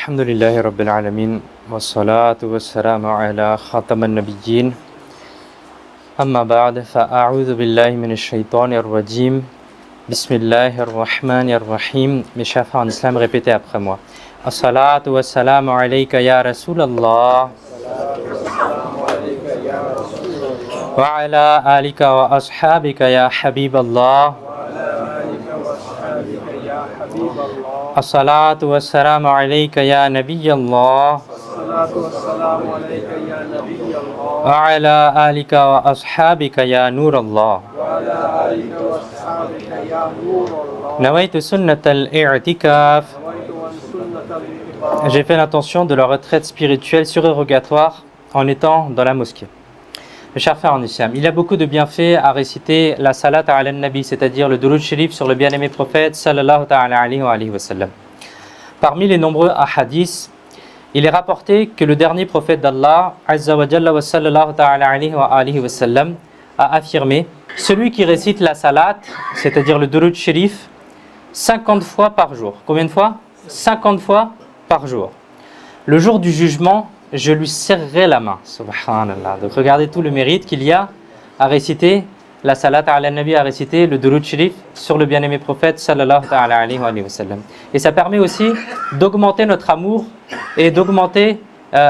الحمد لله رب العالمين والصلاة والسلام على خاتم النبيين أما بعد فأعوذ بالله من الشيطان الرجيم بسم الله الرحمن الرحيم. Mes chers frères en islam, répétez après moi. الصلاة والسلام عليك يا رسول الله وعلى آلك وأصحابك يا حبيب الله. الصلاة والسلام عليك يا نبي الله وعلى آلك وأصحابك يا نور الله. نويت سنة الاعتكاف. J'ai fait l'intention de la retraite spirituelle surérogatoire en étant dans la mosquée. Mes chers frères en islam, il y a beaucoup de bienfaits à réciter la salat ala nabi, c'est-à-dire le durud sharif sur le bien-aimé prophète sallallahu ta'ala alayhi wa sallam. Parmi les nombreux hadiths, il est rapporté que le dernier prophète d'Allah azza wa jalla wa sallallahu ta'ala alayhi wa sallam a affirmé: celui qui récite la salat, c'est-à-dire le durud sharif, 50 fois par jour. Combien de fois? 50 fois par jour. Le jour du jugement, je lui serrerai la main. Subhanallah. Donc regardez tout le mérite qu'il y a à réciter la salat ala nabi, à réciter le durud sharif sur le bien-aimé prophète sallallahu ta'ala alayhi wa sallam. Et ça permet aussi d'augmenter notre amour et d'augmenter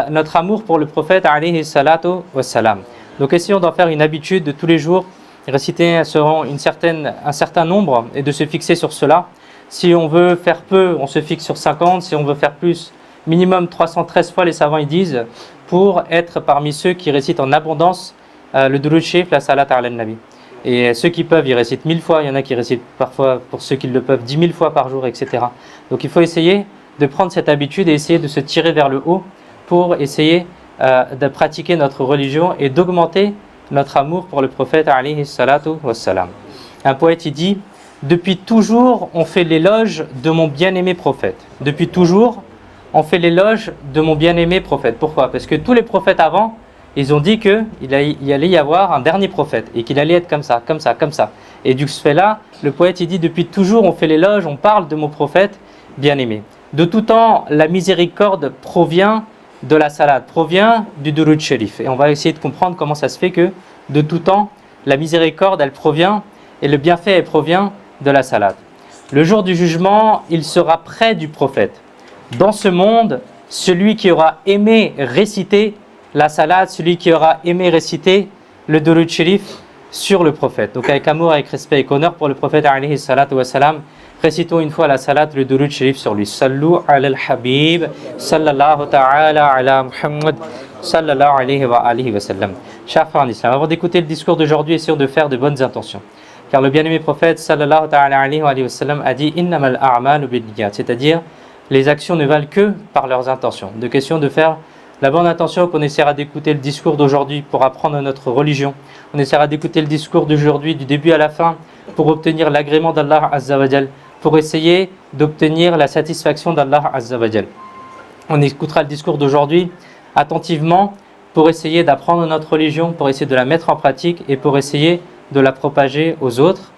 notre amour pour le prophète alayhi salatu wa salam. Donc essayons d'en faire une habitude de tous les jours, réciter un certain nombre et de se fixer sur cela. Si on veut faire peu, on se fixe sur 50. Si on veut faire plus, minimum 313 fois, les savants ils disent, pour être parmi ceux qui récitent en abondance le durud sharif, la salat ala nabi. Et ceux qui peuvent, ils récitent 1000 fois. Il y en a qui récitent parfois, pour ceux qui le peuvent, 10 000 fois par jour, etc. Donc il faut essayer de prendre cette habitude et essayer de se tirer vers le haut pour essayer de pratiquer notre religion et d'augmenter notre amour pour le prophète alayhi salatu wassalam. Un poète il dit: depuis toujours on fait l'éloge de mon bien-aimé prophète. Depuis toujours on fait l'éloge de mon bien-aimé prophète. Pourquoi? Parce que tous les prophètes avant, ils ont dit qu'il allait y avoir un dernier prophète et qu'il allait être comme ça, comme ça, comme ça. Et du fait là, le poète il dit: depuis toujours on fait l'éloge, on parle de mon prophète bien-aimé. De tout temps, la miséricorde provient de la salat, provient du durud sharif. Et on va essayer de comprendre comment ça se fait que de tout temps, la miséricorde elle provient et le bienfait elle provient de la salat. Le jour du jugement, il sera près du prophète. Dans ce monde, celui qui aura aimé réciter la salat, celui qui aura aimé réciter le durud sharif sur le prophète. Donc avec amour, avec respect et honneur pour le prophète alayhi salatu wa salam, récitons une fois la salat, le durud sharif sur lui. Sallu ala al-habib, sallallahu ta'ala ala Muhammad, sallallahu alayhi wa sallam. Chers frères en islam, avant d'écouter le discours d'aujourd'hui, essayons de faire de bonnes intentions. Car le bien-aimé prophète sallallahu ta'ala alayhi wa sallam a dit: innamal a'malu binniyat, c'est-à-dire les actions ne valent que par leurs intentions. De question de faire la bonne intention, qu'on essaiera d'écouter le discours d'aujourd'hui pour apprendre notre religion. On essaiera d'écouter le discours d'aujourd'hui du début à la fin pour obtenir l'agrément d'Allah Azza wa Jal, pour essayer d'obtenir la satisfaction d'Allah Azza wa Jal. On écoutera le discours d'aujourd'hui attentivement pour essayer d'apprendre notre religion, pour essayer de la mettre en pratique et pour essayer de la propager aux autres.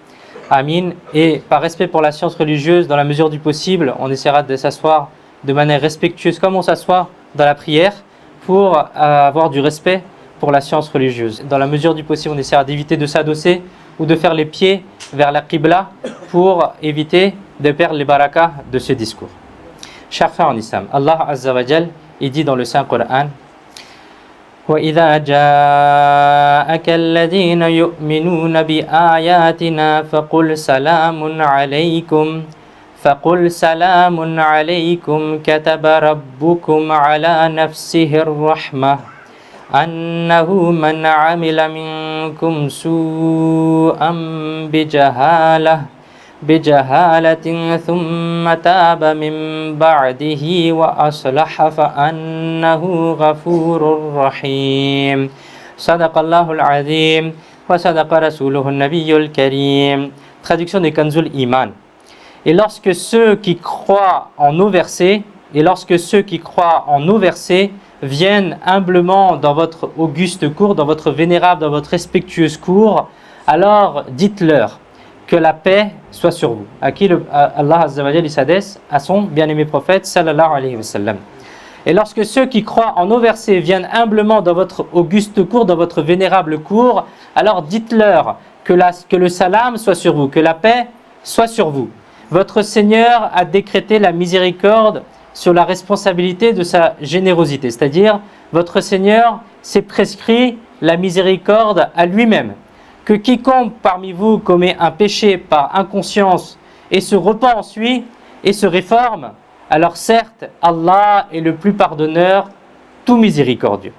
Amin. Et par respect pour la science religieuse, dans la mesure du possible, on essaiera de s'asseoir de manière respectueuse, comme on s'assoit dans la prière, pour avoir du respect pour la science religieuse. Dans la mesure du possible, on essaiera d'éviter de s'adosser ou de faire les pieds vers la qibla pour éviter de perdre les barakas de ce discours. Chers frères en islam, Allah Azza wa Jal, il dit dans le Saint-Coran: وَإِذَا جَاءَكَ الَّذِينَ يُؤْمِنُونَ بِآيَاتِنَا فَقُلْ سَلَامٌ عَلَيْكُمْ كَتَبَ رَبُّكُمْ عَلَى نَفْسِهِ الرَّحْمَةِ أَنَّهُ مَنْ عَمِلَ مِنْكُمْ سُوءًا بجهالة ثم تاب من بعده وأصلح فأنه غفور رحيم صدق الله العظيم وصدق رسوله النبي الكريم. Traduction de Kanzul Iman. Et lorsque ceux qui croient en nos versets viennent humblement dans votre auguste cour, dans votre vénérable, dans votre respectueuse cour, alors dites-leur que la paix soit sur vous. À qui Allah Azza wa Jalla s'adresse? À son bien-aimé prophète sallallahu alayhi wa sallam. Et lorsque ceux qui croient en nos versets viennent humblement dans votre auguste cour, dans votre vénérable cour, alors dites-leur que le salam soit sur vous, que la paix soit sur vous. Votre Seigneur a décrété la miséricorde sur la responsabilité de sa générosité, c'est-à-dire votre Seigneur s'est prescrit la miséricorde à lui-même. Que quiconque parmi vous commet un péché par inconscience et se repent ensuite et se réforme, alors certes, Allah est le plus pardonneur, tout miséricordieux.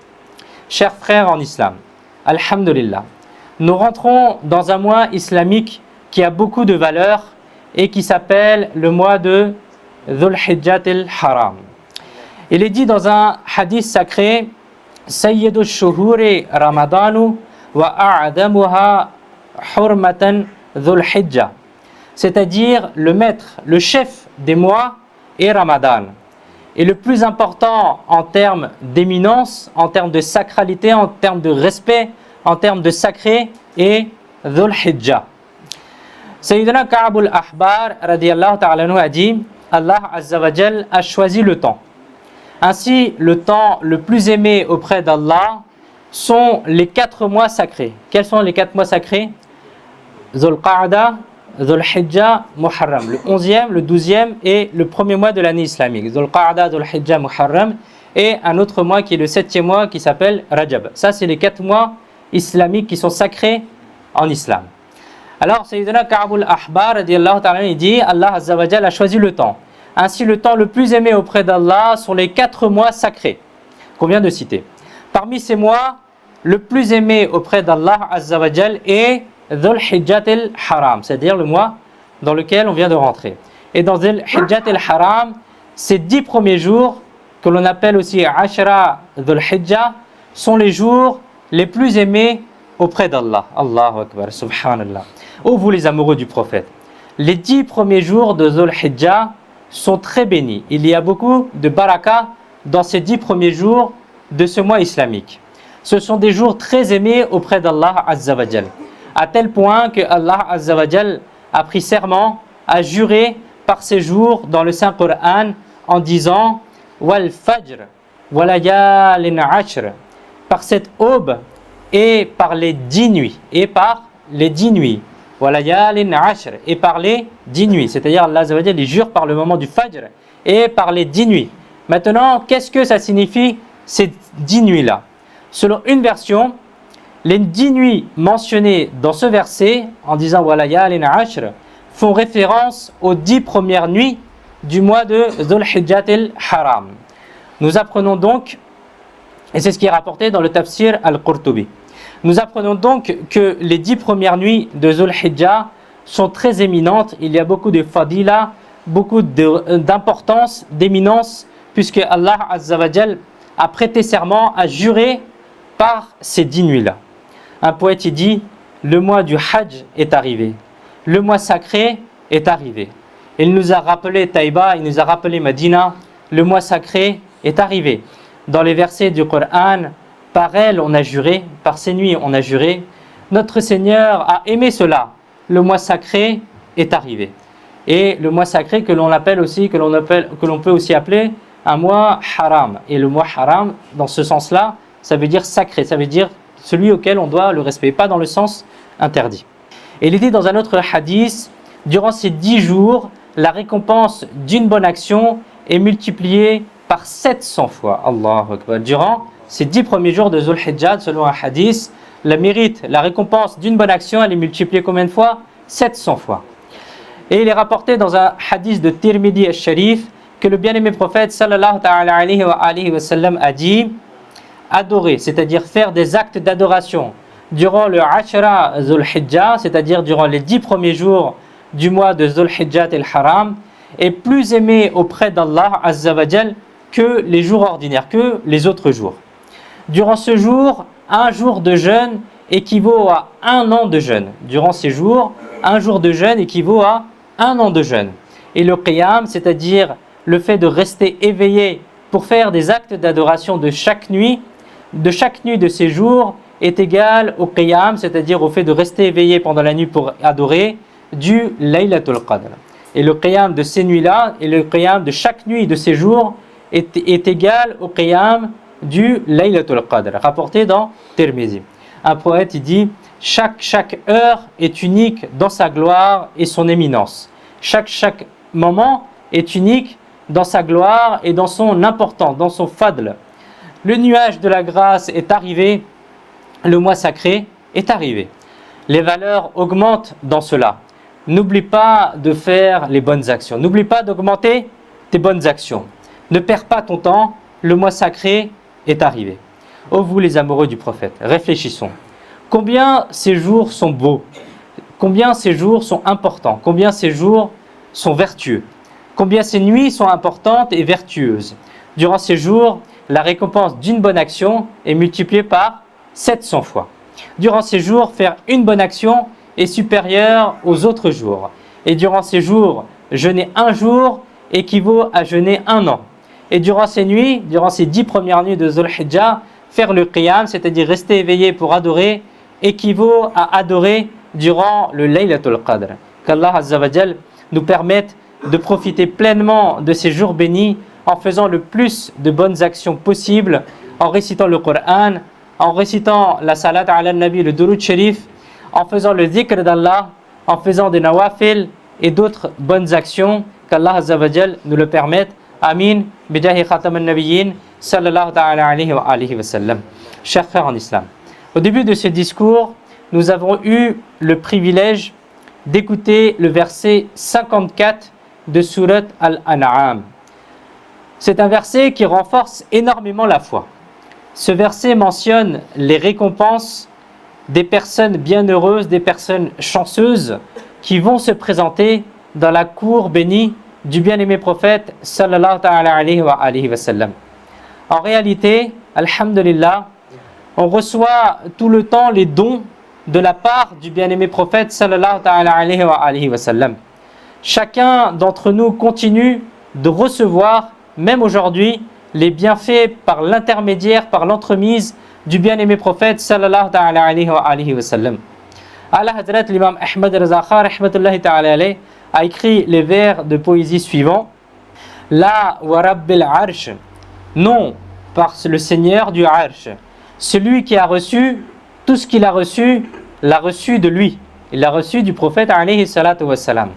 Chers frères en islam, alhamdulillah, nous rentrons dans un mois islamique qui a beaucoup de valeurs et qui s'appelle le mois de Dhul Hijjat al-Haram. Il est dit dans un hadith sacré, Sayyidu shuhuri Ramadanu wa a'adamuha hurmatan Dhul Hijjah, c'est-à-dire le maître, le chef des mois et Ramadan. Et le plus important en termes d'éminence, en termes de sacralité, en termes de respect, en termes de sacré est Dhul Hijjah. Sayyidina Ka'b al-Ahbar radiyallahu ta'ala anhu a dit, Allah Azza wa Jal a choisi le temps. Ainsi, le temps le plus aimé auprès d'Allah sont les 4 mois sacrés. Quels sont les 4 mois sacrés? Dhul Qa'da, Dhul Hijjah, Muharram, le 11e, le 12e et le premier mois de l'année islamique. Dhul Qa'da, Dhul Hijjah, Muharram et un autre mois qui est le 7e mois qui s'appelle Rajab. Ça, c'est les 4 mois islamiques qui sont sacrés en islam. Alors, Sayyidina Ka'b al-Ahbar radiyallahu ta'ala il dit, Allah Azza wa Jalla a choisi le temps. Ainsi, le temps le plus aimé auprès d'Allah sont les 4 mois sacrés qu'on vient de citer. Parmi ces mois, le plus aimé auprès d'Allah Azza wa Jalla est Dhul Hijjat al-Haram, c'est-à-dire le mois dans lequel on vient de rentrer. Et dans Dhul Hijjat al-Haram, ces 10 premiers jours, que l'on appelle aussi Ashra Dhul Hijjah, sont les jours les plus aimés auprès d'Allah. Allahu Akbar, subhanallah. Ô vous les amoureux du prophète, les 10 premiers jours de Dhul Hijjah sont très bénis. Il y a beaucoup de baraka dans ces 10 premiers jours de ce mois islamique. Ce sont des jours très aimés auprès d'Allah Azza wa Jal, à tel point que Allah Azza wa Jal a pris serment, a juré par ces jours dans le Saint-Coran en disant Wal Fajr, Walayalin Ashr, par cette aube et par les 10 nuits, et par les 10 nuits, Walayalin Ashr, et par les 10 nuits, c'est-à-dire Allah Azza wa Jal il jure par le moment du Fajr et par les 10 nuits. Maintenant, qu'est-ce que ça signifie ces 10 nuits-là? Selon une version, les 10 nuits mentionnées dans ce verset, en disant Walayalin Ashr, font référence aux 10 premières nuits du mois de Dhul Hijjat al-Haram. Nous apprenons donc, et c'est ce qui est rapporté dans le tafsir al-Qurtubi, nous apprenons donc que les 10 premières nuits de Dhul Hijjah sont très éminentes. Il y a beaucoup de fadila, beaucoup d'importance, d'éminence, puisque Allah Azza wa Jal a prêté serment, a juré par ces 10 nuits-là. Un poète il dit, le mois du Hajj est arrivé, le mois sacré est arrivé. Il nous a rappelé Taïba, il nous a rappelé Medina, le mois sacré est arrivé. Dans les versets du Coran, par elle on a juré, par ces nuits on a juré. Notre Seigneur a aimé cela, le mois sacré est arrivé. Et le mois sacré que l'on appelle aussi, que l'on peut aussi appeler un mois haram. Et le mois haram, dans ce sens-là, ça veut dire sacré, ça veut dire celui auquel on doit le respect, pas dans le sens interdit. Et il est dit dans un autre hadith, durant ces 10 jours, la récompense d'une bonne action est multipliée par 700 fois. Allahu Akbar. Durant ces 10 premiers jours de Dhul Hijjah, selon un hadith, la récompense d'une bonne action, elle est multipliée combien de fois? 700 fois. Et il est rapporté dans un hadith de Tirmidhi al-Sharif que le bien-aimé prophète sallallahu alayhi wa sallam a dit adorer, c'est-à-dire faire des actes d'adoration durant le Ashra Dhul Hijjah, c'est-à-dire durant les 10 premiers jours du mois de Dhul Hijjat al-Haram, est plus aimé auprès d'Allah Azza wa Jal que les jours ordinaires, que les autres jours. Durant ce jour, un jour de jeûne équivaut à 1 an de jeûne. Durant ces jours, un jour de jeûne équivaut à 1 an de jeûne. Et le qiyam, c'est-à-dire le fait de rester éveillé pour faire des actes d'adoration de chaque nuit de ces jours, est égal au qiyam, c'est-à-dire au fait de rester éveillé pendant la nuit pour adorer, du Laylatul Qadr. Et le qiyam de ces nuits-là et le qiyam de chaque nuit de ces jours est égal au qiyam du Laylatul Qadr, rapporté dans Tirmizi. Un poète, il dit, chaque heure est unique dans sa gloire et son éminence. Chaque moment est unique dans sa gloire et dans son importance, dans son fadl. Le nuage de la grâce est arrivé, le mois sacré est arrivé. Les valeurs augmentent dans cela. N'oublie pas de faire les bonnes actions. N'oublie pas d'augmenter tes bonnes actions. Ne perds pas ton temps, le mois sacré est arrivé. Ô vous les amoureux du prophète, réfléchissons. Combien ces jours sont beaux, combien ces jours sont importants, combien ces jours sont vertueux, combien ces nuits sont importantes et vertueuses. Durant ces jours, la récompense d'une bonne action est multipliée par 700 fois. Durant ces jours, faire une bonne action est supérieur aux autres jours. Et durant ces jours, jeûner un jour équivaut à jeûner un an. Et durant ces nuits, durant ces 10 premières nuits de Dhul Hijjah, faire le qiyam, c'est-à-dire rester éveillé pour adorer, équivaut à adorer durant le Laylatul Qadr. Qu'Allah Azza wa Jal nous permette de profiter pleinement de ces jours bénis en faisant le plus de bonnes actions possibles, en récitant le Coran, en récitant la salat ala nabi, le durud sharif, en faisant le dhikr d'Allah, en faisant des nawafil et d'autres bonnes actions. Qu'Allah Azza wa Jal nous le permette. Amin. Bijahi khatam al-nabiyyin sallallahu ta'ala alayhi wa alihi wa sallam. Chers frères en islam, au début de ce discours, nous avons eu le privilège d'écouter le verset 54 de Surat Al-An'am. C'est un verset qui renforce énormément la foi. Ce verset mentionne les récompenses des personnes bienheureuses, des personnes chanceuses qui vont se présenter dans la cour bénie du bien-aimé prophète sallallahu ta'ala alayhi wa sallam. En réalité, alhamdulillah, on reçoit tout le temps les dons de la part du bien-aimé prophète sallallahu ta'ala alayhi wa sallam. Chacun d'entre nous continue de recevoir, même aujourd'hui, les bienfaits par l'intermédiaire, par l'entremise du bien-aimé prophète sallallahu ta'ala alayhi wa sallam. Allah Hazrat l'imam Ahmad Raza Khan rahmatullahi ta'ala alayhi a écrit les vers de poésie suivants. La wa rabbil arsh, non par le Seigneur du arsh, celui qui a reçu tout ce qu'il a reçu, l'a reçu de lui, il l'a reçu du prophète alayhi salatu wa salam.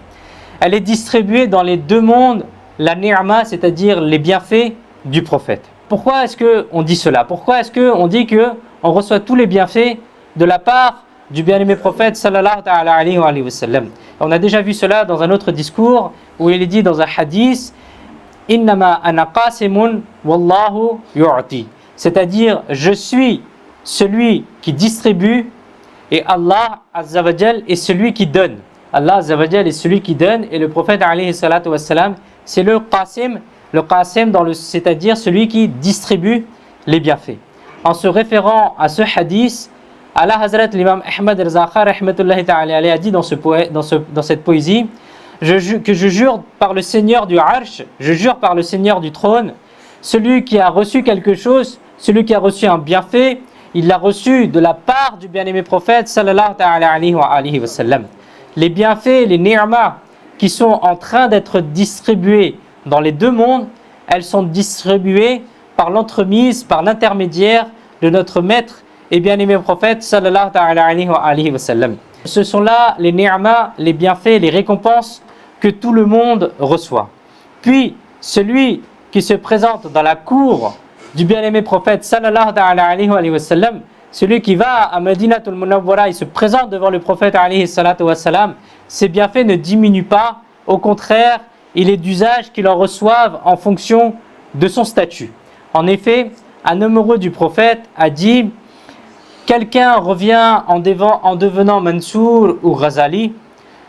Elle est distribuée dans les deux mondes, la ni'ma, c'est-à-dire les bienfaits du prophète. Pourquoi est-ce qu'on dit cela? Pourquoi est-ce qu'on dit qu'on reçoit tous les bienfaits de la part du bien-aimé prophète sallallahu alayhi wa sallam? On a déjà vu cela dans un autre discours où il est dit dans un hadith Innama ana qasimun wallahu yu'ti, c'est-à-dire je suis celui qui distribue et Allah Azza wa Jal est celui qui donne. Allah Azza wa Jal est celui qui donne et le prophète alayhi salatu wa salam c'est le qasim c'est-à-dire celui qui distribue les bienfaits. En se référant à ce hadith, Allah Hazrat l'imam Ahmad Raza Khan rahmatullahi ta'ala alayhi a dit dans cette poésie que je jure par le Seigneur du Arsh, je jure par le Seigneur du trône, celui qui a reçu quelque chose, celui qui a reçu un bienfait, il l'a reçu de la part du bien-aimé prophète sallallahu alayhi wa sallam. Les bienfaits, les ni'ma qui sont en train d'être distribués dans les deux mondes, elles sont distribuées par l'entremise, par l'intermédiaire de notre maître et bien-aimé prophète sallallahu alayhi wa sallam. Ce sont là les ni'ma, les bienfaits, les récompenses que tout le monde reçoit. Puis celui qui se présente dans la cour du bien-aimé prophète sallallahu alayhi wa sallam, celui qui va à Madinatul Munawwara, il se présente devant le prophète alayhi salatu wa salam, ses bienfaits ne diminuent pas, au contraire, il est d'usage qu'il en reçoive en fonction de son statut. En effet, un amoureux du prophète a dit quelqu'un revient en devenant Mansour ou Ghazali,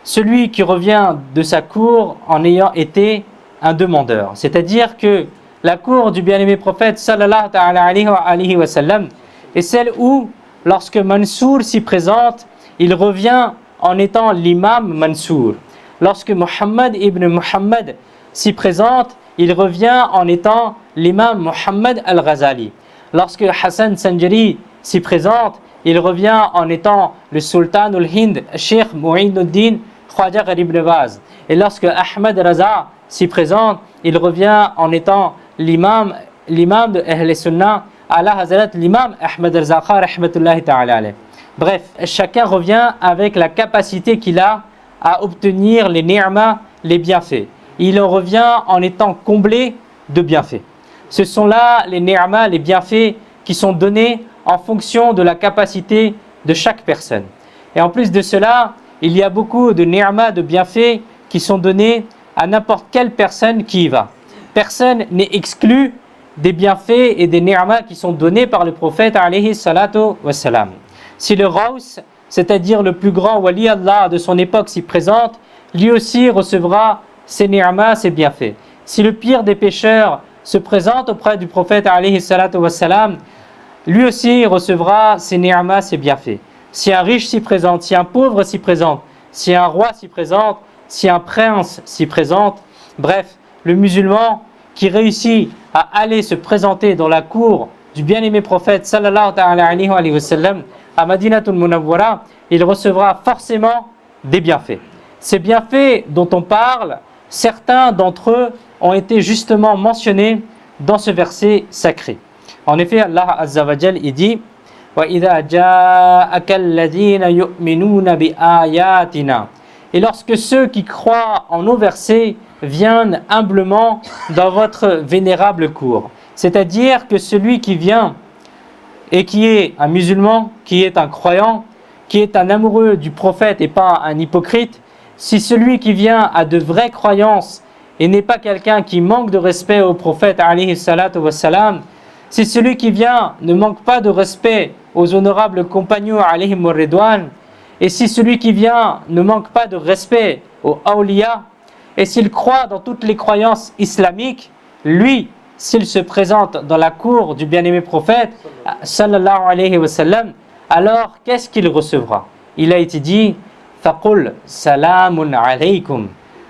celui qui revient de sa cour en ayant été un demandeur. C'est-à-dire que la cour du bien-aimé prophète sallallahu alayhi wa sallam est celle où, lorsque Mansour s'y présente, il revient en étant l'imam Mansour. Lorsque Muhammad ibn Muhammad s'y présente, il revient en étant l'imam Muhammad al-Ghazali. Lorsque Hassan Sanjari s'y présente, il revient en étant le sultan al-Hind, Cheikh Mu'inuddin Khwaja Gharib Nevaz. Et lorsque Ahmed Raza s'y présente, il revient en étant l'imam de Ahl Sunnah, ala Hazrat l'imam Ahmed Raza Khan rahmatullahi ta'ala alayh. Bref, chacun revient avec la capacité qu'il a à obtenir les ni'ma, les bienfaits. Il en revient en étant comblé de bienfaits. Ce sont là les ni'ma, les bienfaits qui sont donnés en fonction de la capacité de chaque personne. Et en plus de cela, il y a beaucoup de ni'ma, de bienfaits qui sont donnés à n'importe quelle personne qui y va. Personne n'est exclu des bienfaits et des ni'ma qui sont donnés par le prophète alayhi salatu wassalam. Si le Raous, c'est-à-dire le plus grand wali Allah de son époque s'y présente, lui aussi recevra ses ni'ma, ses bienfaits. Si le pire des pécheurs se présente auprès du prophète alayhi salatu wassalam, lui aussi recevra ses ni'ma, ses bienfaits. Si un riche s'y présente, si un pauvre s'y présente, si un roi s'y présente, si un prince s'y présente, bref, le musulman qui réussit à aller se présenter dans la cour du bien-aimé prophète sallallahu alayhi wa sallam à Madinatul Munawwara, il recevra forcément des bienfaits. Ces bienfaits dont on parle, certains d'entre eux ont été justement mentionnés dans ce verset sacré. En effet, Allah Azza wa Jal, il dit وَإِذَا جَاءَكَ الَّذِينَ يُؤْمِنُونَ بِآيَاتِنَا. Et lorsque ceux qui croient en nos versets viennent humblement dans votre vénérable cour, c'est-à-dire que celui qui vient et qui est un musulman, qui est un croyant, qui est un amoureux du prophète et pas un hypocrite, si celui qui vient a de vraies croyances et n'est pas quelqu'un qui manque de respect au prophète alayhi salatu wassalam, si celui qui vient ne manque pas de respect aux honorables compagnons alayhim ridwan, et si celui qui vient ne manque pas de respect aux awliya, et s'il croit dans toutes les croyances islamiques, lui, s'il se présente dans la cour du bien-aimé prophète sallallahu alayhi wa sallam, alors qu'est-ce qu'il recevra? Il a été dit faqul salamun alaykum.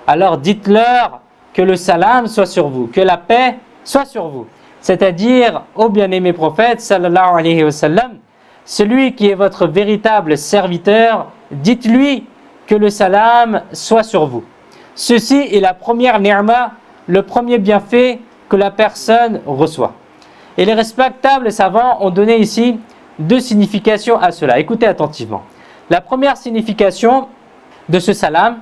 Alors dites-leur que le salam soit sur vous, que la paix soit sur vous. C'est-à-dire au bien-aimé prophète sallallahu alayhi wa sallam, celui qui est votre véritable serviteur, dites-lui que le salam soit sur vous. Ceci est la première ni'ma, le premier bienfait que la personne reçoit. Et les respectables savants ont donné ici deux significations à cela. Écoutez attentivement. La première signification de ce salam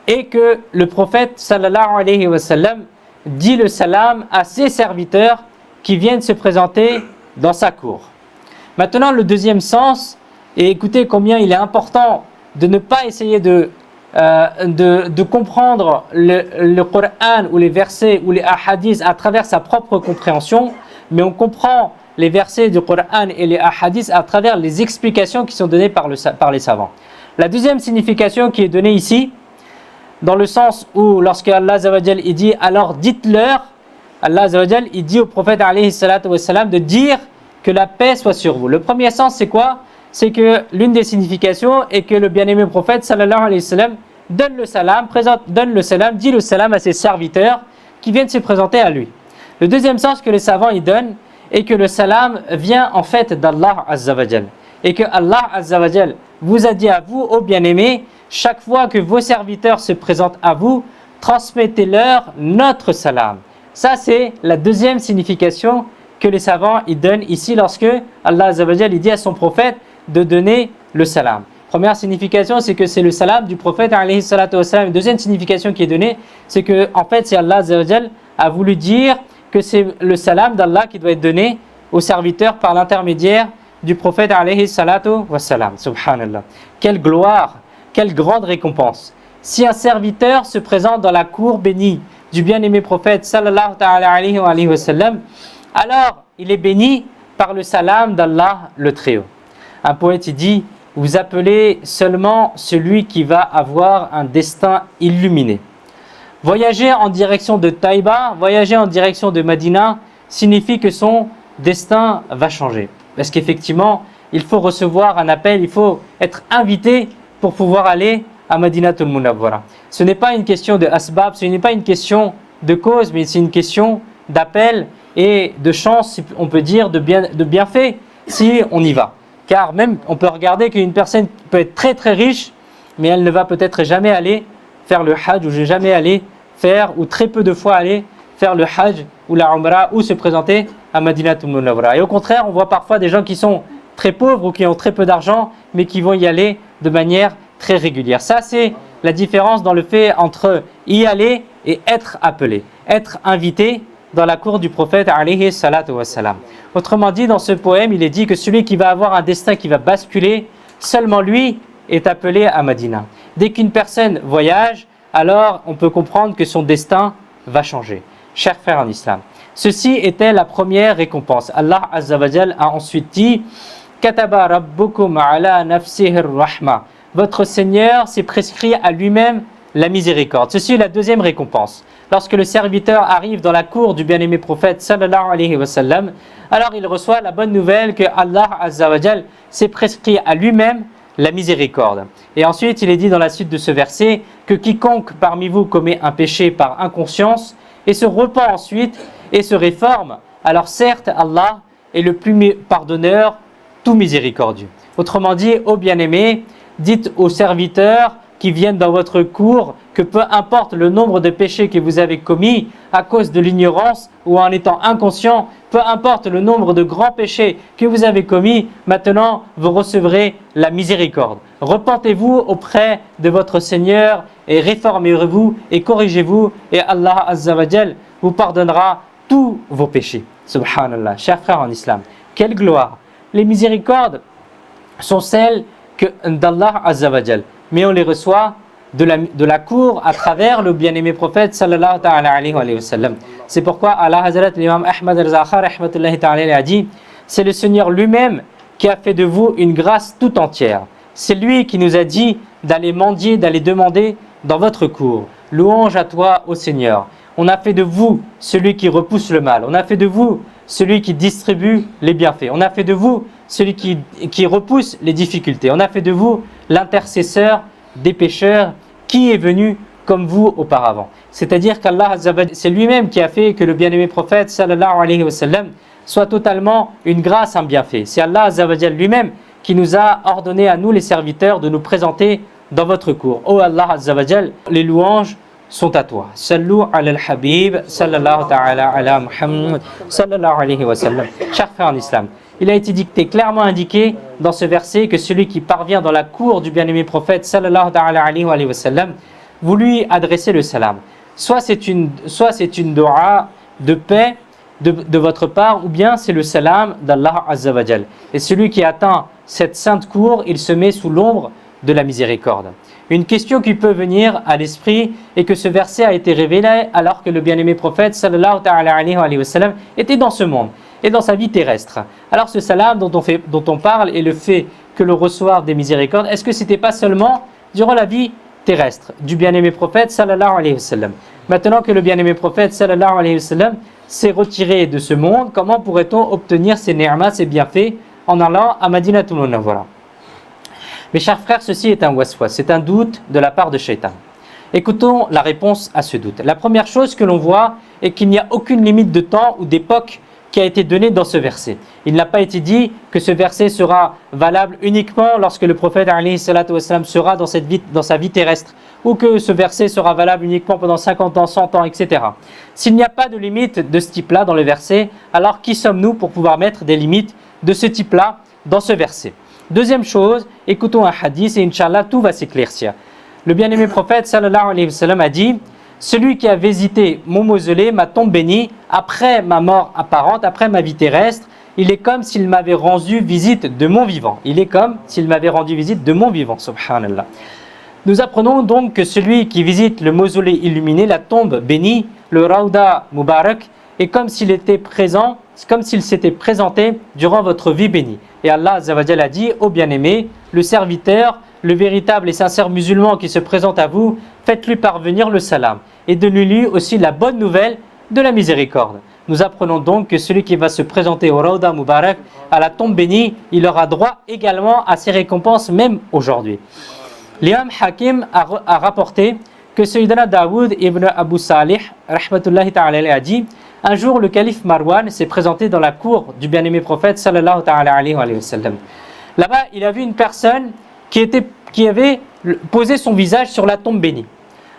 est que le prophète sallallahu alayhi wa sallam dit le salam à ses serviteurs qui viennent se présenter dans sa cour. Maintenant, le deuxième sens, et écoutez combien il est important de ne pas essayer de comprendre le Coran ou les versets ou les ahadiths à travers sa propre compréhension, mais on comprend les versets du Coran et les ahadiths à travers les explications qui sont données par les savants. La deuxième signification qui est donnée ici, dans le sens où lorsque Allah Azza wa Jal il dit alors dites-leur, Allah Azza wa Jal il dit au prophète alayhi salatu wa salam de dire que la paix soit sur vous. Le premier sens c'est quoi? C'est que l'une des significations est que le bien-aimé prophète sallallahu alayhi wa sallam donne le salam, dit le salam à ses serviteurs qui viennent se présenter à lui. Le deuxième sens que les savants y donnent est que le salam vient en fait d'Allah Azza wa Jal et que Allah Azza wa Jal vous a dit à vous, ô bien-aimés, chaque fois que vos serviteurs se présentent à vous, transmettez-leur notre salam. Ça c'est la deuxième signification que les savants y donnent ici lorsque Allah Azza wa Jal dit à son prophète de donner le salam. Première signification, c'est que c'est le salam du prophète alayhi salatu wassalam. Deuxième signification qui est donnée, c'est que en fait c'est Allah Azza wa Jal a voulu dire que c'est le salam d'Allah qui doit être donné aux serviteurs par l'intermédiaire du prophète alayhi salatu wassalam. Subhanallah. Quelle gloire, quelle grande récompense. Si un serviteur se présente dans la cour bénie du bien-aimé prophète sallallahu alayhi wa sallam, alors il est béni par le salam d'Allah le Très-Haut. Un poète il dit, vous appelez seulement celui qui va avoir un destin illuminé. Voyager en direction de Taïba, voyager en direction de Madina, signifie que son destin va changer. Parce qu'effectivement, il faut recevoir un appel, il faut être invité pour pouvoir aller à Madinatul Munawwara. Ce n'est pas une question de asbab, ce n'est pas une question de cause, mais c'est une question d'appel et de chance, on peut dire, de bienfait, si on y va. Car même, on peut regarder qu'une personne peut être très très riche mais elle ne va peut-être jamais aller faire le hajj, ou jamais aller faire, ou très peu de fois aller faire le hajj ou la umrah, ou se présenter à Madinatul Munawwara. Et au contraire, on voit parfois des gens qui sont très pauvres ou qui ont très peu d'argent, mais qui vont y aller de manière très régulière. Ça, c'est la différence dans le fait entre y aller et être appelé, être invité dans la cour du prophète alayhi salatu wassalam. Autrement dit, dans ce poème, il est dit que celui qui va avoir un destin qui va basculer, seulement lui est appelé à Madina. Dès qu'une personne voyage, alors on peut comprendre que son destin va changer. Chers frères en islam, ceci était la première récompense. Allah Azza wa Jal a ensuite dit Kataba rabbukum ala nafsihi rahma. Votre Seigneur s'est prescrit à lui-même la miséricorde. Ceci est la deuxième récompense. Lorsque le serviteur arrive dans la cour du bien-aimé prophète sallallahu alayhi wa sallam, alors il reçoit la bonne nouvelle que Allah Azza wa Jal s'est prescrit à lui-même la miséricorde. Et ensuite, il est dit dans la suite de ce verset que quiconque parmi vous commet un péché par inconscience et se repent ensuite et se réforme, alors certes Allah est le plus pardonneur, tout miséricordieux. Autrement dit, ô bien-aimés, dites aux serviteurs qui viennent dans votre cour que peu importe le nombre de péchés que vous avez commis à cause de l'ignorance ou en étant inconscient, peu importe le nombre de grands péchés que vous avez commis, maintenant vous recevrez la miséricorde. Repentez-vous auprès de votre Seigneur et réformez-vous et corrigez-vous et Allah Azza wa Jal vous pardonnera tous vos péchés. Subhanallah, chers frères en islam, quelle gloire! Les miséricordes sont celles d'Allah Azza wa Jal, mais on les reçoit de la cour à travers le bien-aimé prophète sallallahu ta'ala alayhi wa sallam. C'est pourquoi Allah Hazrat l'imam Ahmad al-Zakhar rahmatullahi ta'ala a dit c'est le Seigneur lui-même qui a fait de vous une grâce tout entière. C'est lui qui nous a dit d'aller mendier, d'aller demander dans votre cour. Louange à toi, ô Seigneur. On a fait de vous celui qui repousse le mal. On a fait de vous celui qui distribue les bienfaits. On a fait de vous celui qui repousse les difficultés. On a fait de vous l'intercesseur des pécheurs qui est venu comme vous auparavant. C'est-à-dire qu'Allah, c'est lui-même qui a fait que le bien-aimé prophète sallallahu alayhi wa sallam soit totalement une grâce, un bienfait. C'est Allah lui-même qui nous a ordonné à nous les serviteurs de nous présenter dans votre cour. Oh Allah, les louanges sont à toi. Sallu ala al-habib sallallahu ta'ala ala Muhammad sallallahu alayhi wa sallam. Chers frères en islam, il a été dicté, clairement indiqué dans ce verset que celui qui parvient dans la cour du bien-aimé prophète sallallahu ta'ala alayhi wa sallam, vous lui adressez le salam. Soit c'est une dua de paix de votre part, ou bien c'est le salam d'Allah Azza wa Jal. Et celui qui atteint cette sainte cour, il se met sous l'ombre de la miséricorde. Une question qui peut venir à l'esprit est que ce verset a été révélé alors que le bien-aimé prophète sallallahu ta'ala alayhi wa sallam était dans ce monde et dans sa vie terrestre. Alors ce salam dont on parle et le fait que le recevoir des miséricordes, est-ce que c'était pas seulement durant la vie terrestre du bien-aimé prophète sallallahu alayhi wa sallam? Maintenant que le bien-aimé prophète sallallahu alayhi wa sallam s'est retiré de ce monde, comment pourrait-on obtenir ces ni'mas, ces bienfaits en allant à Madinatul Munawwara? Mes chers frères, ceci est un waswas, c'est un doute de la part de Shaitan. Écoutons la réponse à ce doute. La première chose que l'on voit est qu'il n'y a aucune limite de temps ou d'époque qui a été donnée dans ce verset. Il n'a pas été dit que ce verset sera valable uniquement lorsque le prophète alayhi salatu wassalam sera dans sa vie terrestre, ou que ce verset sera valable uniquement pendant 50 ans, 100 ans, etc. S'il n'y a pas de limite de ce type-là dans le verset, alors qui sommes-nous pour pouvoir mettre des limites de ce type-là dans ce verset? Deuxième chose, écoutons un hadith et Inch'Allah tout va s'éclaircir. Le bien-aimé prophète sallallahu alayhi wa sallam a dit celui qui a visité mon mausolée, ma tombe bénie, après ma mort apparente, après ma vie terrestre, il est comme s'il m'avait rendu visite de mon vivant. Il est comme s'il m'avait rendu visite de mon vivant, subhanallah. Nous apprenons donc que celui qui visite le mausolée illuminé, la tombe bénie, le Rawda Mubarak, est comme s'il était présent, comme s'il s'était présenté durant votre vie bénie. Et Allah Azza wa Jalla a dit, ô bien-aimé, le serviteur, le véritable et sincère musulman qui se présente à vous, faites-lui parvenir le salam et donnez-lui aussi la bonne nouvelle de la miséricorde. Nous apprenons donc que celui qui va se présenter au Rawda Mubarak, à la tombe bénie, il aura droit également à ses récompenses même aujourd'hui. L'imam Hakim a rapporté que Sayyidina Daoud ibn Abu Salih rahmatullahi ta'ala a dit un jour le calife Marwan s'est présenté dans la cour du bien-aimé prophète sallallahu ta'ala alayhi wa sallam. Là-bas, il a vu une personne qui qui avait posé son visage sur la tombe bénie.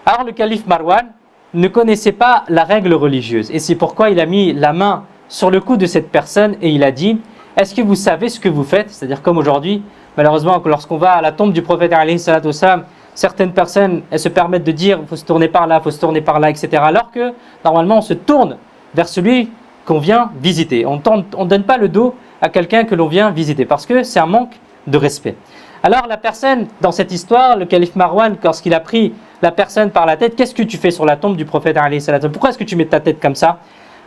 Alors le calife Marwan ne connaissait pas la règle religieuse et c'est pourquoi il a mis la main sur le cou de cette personne et il a dit « Est-ce que vous savez ce que vous faites ?» C'est-à-dire comme aujourd'hui, malheureusement, lorsqu'on va à la tombe du prophète alayhi salatu wassalam, certaines personnes elles se permettent de dire « il faut se tourner par là, il faut se tourner par là, etc. » Alors que normalement on se tourne vers celui qu'on vient visiter. On ne donne pas le dos à quelqu'un que l'on vient visiter parce que c'est un manque de respect. Alors la personne, dans cette histoire, le calife Marwan, lorsqu'il a pris la personne par la tête, qu'est-ce que tu fais sur la tombe du prophète alayhi salatu? Pourquoi est-ce que tu mets ta tête comme ça?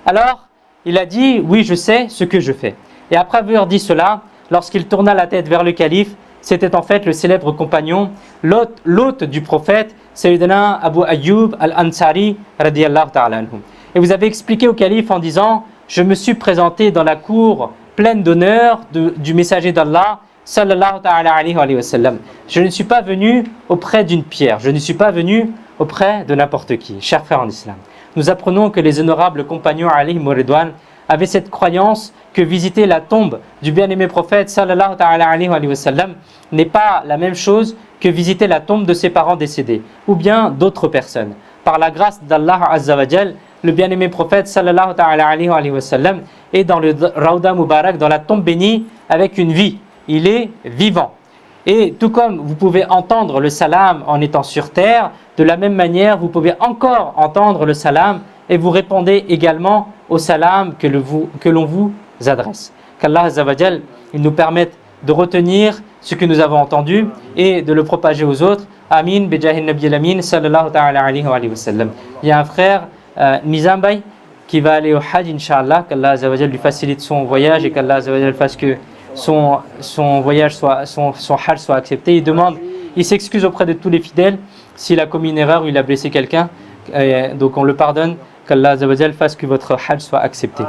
Alors il a dit, oui je sais ce que je fais. Et après avoir dit cela, lorsqu'il tourna la tête vers le calife, c'était en fait le célèbre compagnon, l'hôte du prophète, Sayyidina Abu Ayyub al-Ansari radiyallahu ta'ala anhu. Et vous avez expliqué au calife en disant, je me suis présenté dans la cour pleine d'honneur du messager d'Allah, sallallahu ta'ala alayhi wa sallam. Je ne suis pas venu auprès d'une pierre, je ne suis pas venu auprès de n'importe qui. Chers frères en islam, nous apprenons que les honorables compagnons alayhi wa ridwan avaient cette croyance que visiter la tombe du bien-aimé prophète sallallahu ta'ala alayhi wa sallam n'est pas la même chose que visiter la tombe de ses parents décédés ou bien d'autres personnes. Par la grâce d'Allah azza wa jal, le bien-aimé prophète sallallahu ta'ala alayhi wa sallam est dans le Rawda Mubarak, dans la tombe bénie avec une vie. Il est vivant. Et tout comme vous pouvez entendre le salam en étant sur terre, de la même manière, vous pouvez encore entendre le salam et vous répondez également au salam que l'on vous adresse. Qu'Allah Azza wa Jal, il nous permette de retenir ce que nous avons entendu et de le propager aux autres. Amin, Bejahin Nabi al-Amin, sallallahu ta'ala alayhi wa sallam. Il y a un frère, Nizam Bay, qui va aller au Hajj, Inch'Allah, qu'Allah Azza wa Jal lui facilite son voyage et qu'Allah Azza wa Jal fasse que son voyage son Hajj soit accepté. Il s'excuse auprès de tous les fidèles s'il a commis une erreur ou il a blessé quelqu'un, donc on le pardonne, qu'Allah Azza wa Jal fasse que votre Hajj soit accepté.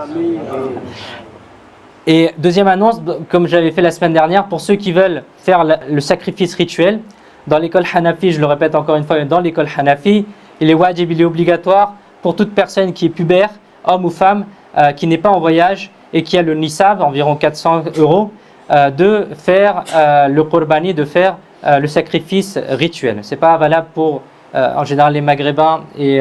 Et deuxième annonce, comme j'avais fait la semaine dernière, pour ceux qui veulent faire le sacrifice rituel, dans l'école Hanafi, je le répète encore une fois, dans l'école Hanafi, il est wajib, il est obligatoire pour toute personne qui est pubère, homme ou femme, qui n'est pas en voyage et qui a le nisab, environ 400 €, de faire le qurbani, de faire le sacrifice rituel. Ce n'est pas valable pour en général les maghrébins et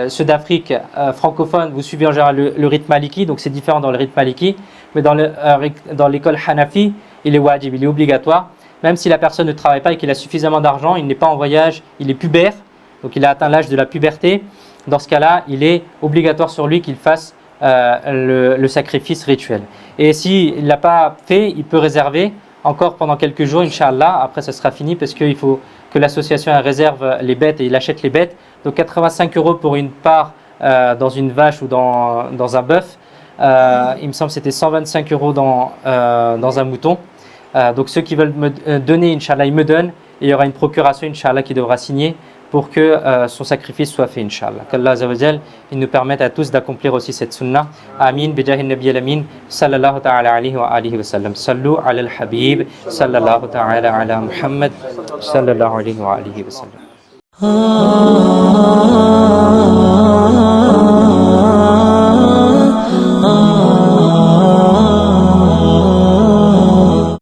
ceux d'Afrique francophones. Vous suivez en général le rite maliki, donc c'est différent dans le rite maliki, mais dans l'école Hanafi, il est wajib, il est obligatoire. Même si la personne ne travaille pas et qu'il a suffisamment d'argent, il n'est pas en voyage, il est pubère, donc il a atteint l'âge de la puberté. Dans ce cas-là, il est obligatoire sur lui qu'il fasse le sacrifice rituel. Et s'il ne l'a pas fait, il peut réserver encore pendant quelques jours, Inch'Allah. Après, ça sera fini parce qu'il faut que l'association réserve les bêtes et il achète les bêtes. Donc 85 € pour une part dans une vache ou dans un bœuf. Il me semble que c'était 125 € dans un mouton. Donc ceux qui veulent me donner, Inch'Allah, ils me donnent. Et il y aura une procuration, Inch'Allah, qui devra signer pour que son sacrifice soit fait, Inch'Allah. Qu'Allah Azza wa Jal, il nous permette à tous d'accomplir aussi cette sunnah. Amin, bijahi nabi al-amin, sallallahu ta'ala alayhi wa alihi wa sallam. Sallu ala al-habib, sallallahu ta'ala ala Muhammad, sallallahu alayhi wa alihi wa sallam.